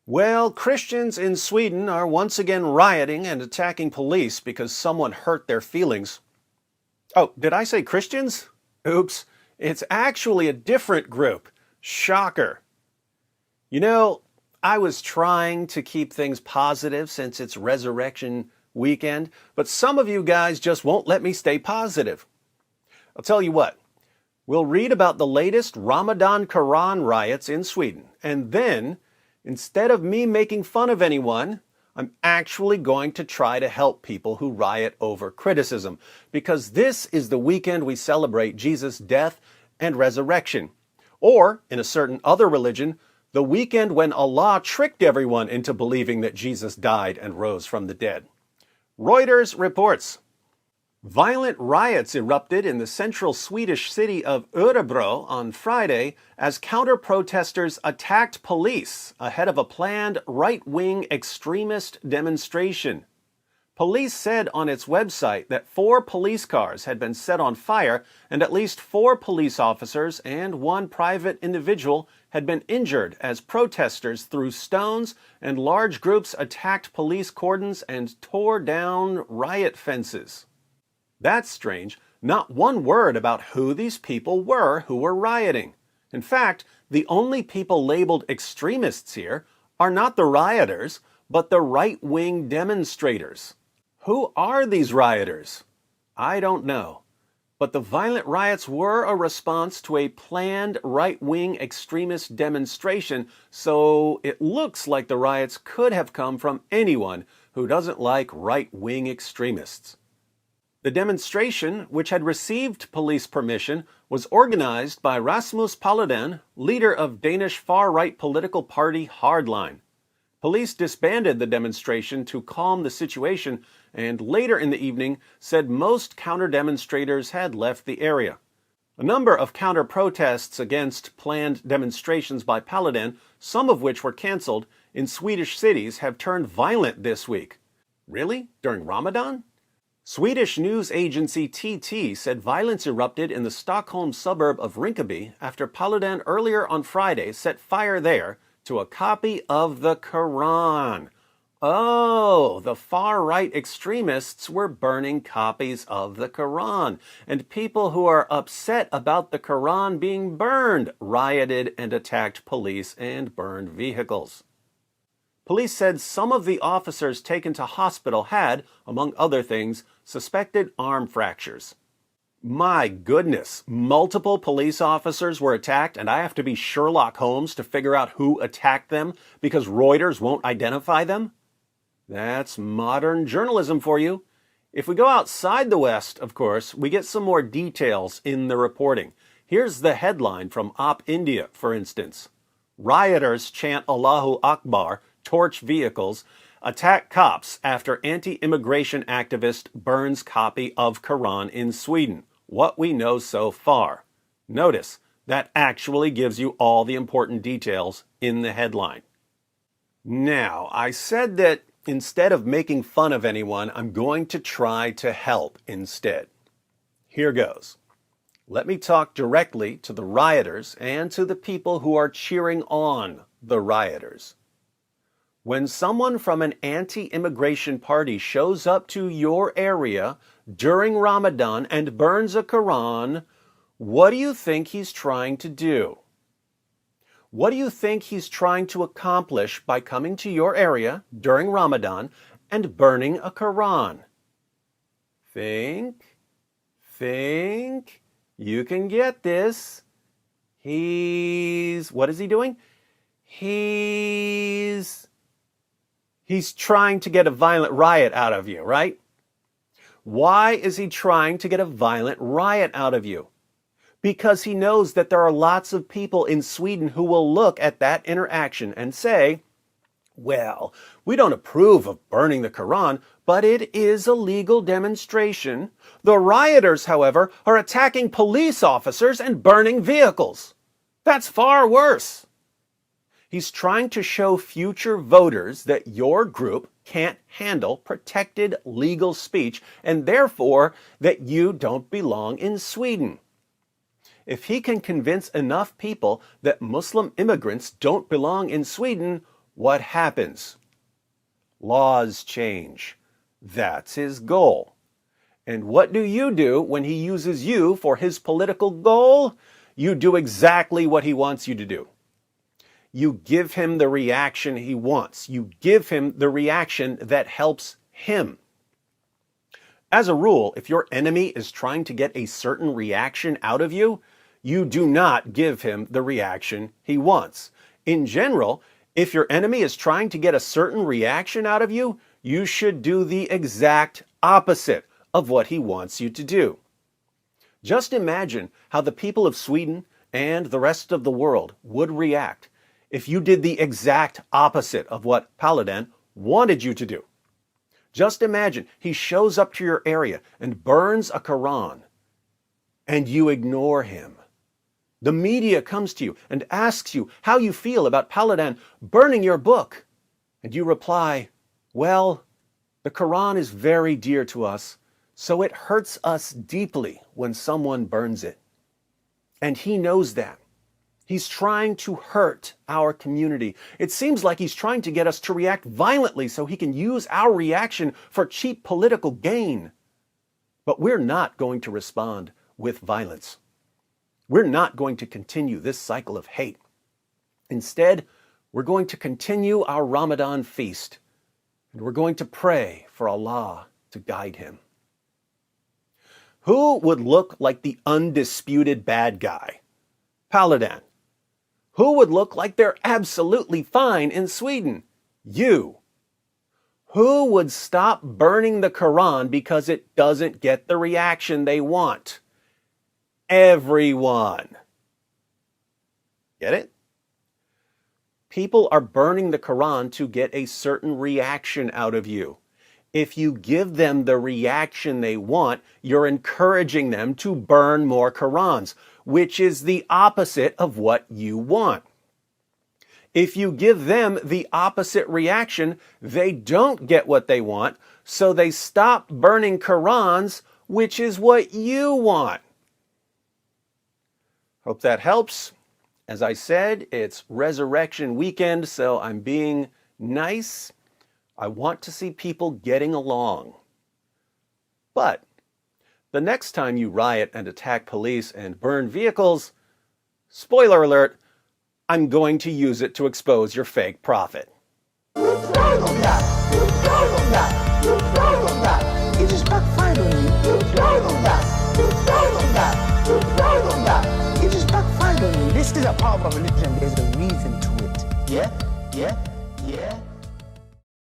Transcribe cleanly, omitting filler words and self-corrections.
Well, Christians in Sweden are once again rioting and attacking police because someone hurt their feelings. Oh, did I say Christians? Oops, it's actually a different group. Shocker. You know, I was trying to keep things positive since it's resurrection weekend, but some of you guys just won't let me stay positive. I'll tell you what, we'll read about the latest Ramadan Quran riots in Sweden, and then, instead of me making fun of anyone, I'm actually going to try to help people who riot over criticism, because this is the weekend we celebrate Jesus' death and resurrection. Or, in a certain other religion, the weekend when Allah tricked everyone into believing that Jesus died and rose from the dead. Reuters reports, violent riots erupted in the central Swedish city of Örebro on Friday as counter-protesters attacked police ahead of a planned right-wing extremist demonstration. Police said on its website that 4 police cars had been set on fire and at least 4 police officers and 1 private individual had been injured as protesters threw stones and large groups attacked police cordons and tore down riot fences. That's strange. Not one word about who these people were who were rioting. In fact, the only people labeled extremists here are not the rioters, but the right-wing demonstrators. Who are these rioters? I don't know. But the violent riots were a response to a planned right-wing extremist demonstration, so it looks like the riots could have come from anyone who doesn't like right-wing extremists. The demonstration, which had received police permission, was organized by Rasmus Paludan, leader of Danish far-right political party Hardline. Police disbanded the demonstration to calm the situation and later in the evening said most counter-demonstrators had left the area. A number of counter-protests against planned demonstrations by Paludan, some of which were canceled, in Swedish cities have turned violent this week. Really? During Ramadan? Swedish news agency TT said violence erupted in the Stockholm suburb of Rinkeby after Paludan earlier on Friday set fire there to a copy of the Quran. Oh, the far-right extremists were burning copies of the Quran, and people who are upset about the Quran being burned rioted and attacked police and burned vehicles. Police said some of the officers taken to hospital had, among other things, suspected arm fractures. My goodness, multiple police officers were attacked, and I have to be Sherlock Holmes to figure out who attacked them because Reuters won't identify them? That's modern journalism for you. If we go outside the West, of course, we get some more details in the reporting. Here's the headline from Op India, for instance. Rioters chant Allahu Akbar, torch vehicles, attack cops after anti-immigration activist burns copy of Quran in Sweden. What we know so far. Notice, that actually gives you all the important details in the headline. Now, I said that instead of making fun of anyone, I'm going to try to help instead. Here goes. Let me talk directly to the rioters and to the people who are cheering on the rioters. When someone from an anti-immigration party shows up to your area during Ramadan and burns a Quran, what do you think he's trying to do? What do you think he's trying to accomplish by coming to your area during Ramadan and burning a Quran? Think. You can get this. What is he doing? He's trying to get a violent riot out of you, right? Why is he trying to get a violent riot out of you? Because he knows that there are lots of people in Sweden who will look at that interaction and say, well, we don't approve of burning the Quran, but it is a legal demonstration. The rioters, however, are attacking police officers and burning vehicles. That's far worse. He's trying to show future voters that your group can't handle protected legal speech and therefore that you don't belong in Sweden. If he can convince enough people that Muslim immigrants don't belong in Sweden, what happens? Laws change. That's his goal. And what do you do when he uses you for his political goal? You do exactly what he wants you to do. You give him the reaction he wants. You give him the reaction that helps him. As a rule, if your enemy is trying to get a certain reaction out of you, you do not give him the reaction he wants. In general, if your enemy is trying to get a certain reaction out of you, you should do the exact opposite of what he wants you to do. Just imagine how the people of Sweden and the rest of the world would react if you did the exact opposite of what Paludan wanted you to do. Just imagine he shows up to your area and burns a Quran, and you ignore him. The media comes to you and asks you how you feel about Paludan burning your book, and you reply, well, the Quran is very dear to us, so it hurts us deeply when someone burns it. And he knows that. He's trying to hurt our community. It seems like he's trying to get us to react violently so he can use our reaction for cheap political gain. But we're not going to respond with violence. We're not going to continue this cycle of hate. Instead, we're going to continue our Ramadan feast, and we're going to pray for Allah to guide him. Who would look like the undisputed bad guy? Paludan. Who would look like they're absolutely fine in Sweden? You. Who would stop burning the Quran because it doesn't get the reaction they want? Everyone. Get it? People are burning the Quran to get a certain reaction out of you. If you give them the reaction they want, you're encouraging them to burn more Qurans, which is the opposite of what you want. If you give them the opposite reaction, they don't get what they want, so they stop burning Qurans, which is what you want. Hope that helps. As I said, it's Resurrection Weekend, so I'm being nice. I want to see people getting along. But the next time you riot and attack police and burn vehicles, spoiler alert, I'm going to use it to expose your fake prophet. You proud of that. You proud of that. You proud of that. It is backfired on you. You proud of that. You proud of that. You proud of that. It is backfired on you. This is a part of a religion. There's a reason to it. Yeah?